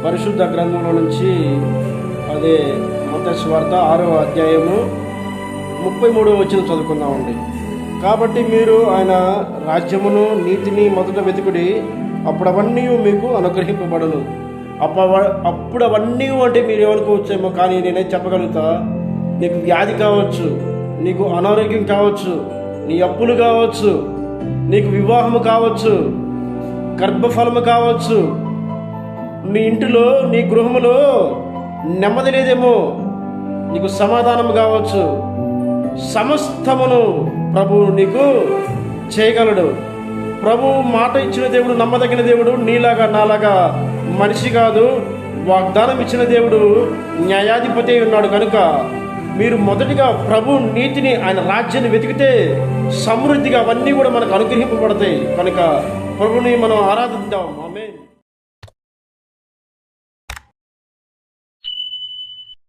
పరిశుద్ధ గ్రంథంలో నుంచి అదే మత్తయి సువార్త 6వ అధ్యాయము 33వ వచనం చదువుకుందామండి. కాబట్టి మీరు ఆయన రాజ్యమును నీతిని మొదట వెతుకుడి, అప్పుడు అవన్నీ మీకు అనుగ్రహింపబడును. అప్పుడు అవన్నీ అంటే మీరు ఏమనుకోవచ్చేమో, కానీ నేనైతే చెప్పగలుగుతా, నీకు వ్యాధి కావచ్చు, నీకు అనారోగ్యం కావచ్చు, నీ అప్పులు కావచ్చు, నీకు వివాహము కావచ్చు, గర్భఫలము కావచ్చు, నీ ఇంటిలో నీ గృహములో నెమ్మది లేదేమో, నీకు సమాధానం కావచ్చు, సమస్తమును ప్రభువు నీకు చేయగలడు. ప్రభువు మాట ఇచ్చిన దేవుడు నమ్మదగిన దేవుడు, నీలాగా నాలాగా మనిషి కాదు. వాగ్దానం ఇచ్చిన దేవుడు న్యాయాధిపతి ఉన్నాడు. కనుక మీరు మొదటిగా ప్రభు నీతిని, ఆయన రాజ్యాన్ని వెతికితే సమృద్ధిగా అవన్నీ కూడా మనకు అనుగ్రహింపబడతాయి. కనుక ప్రభుని మనం ఆరాధిద్దాం. ఆమేన్.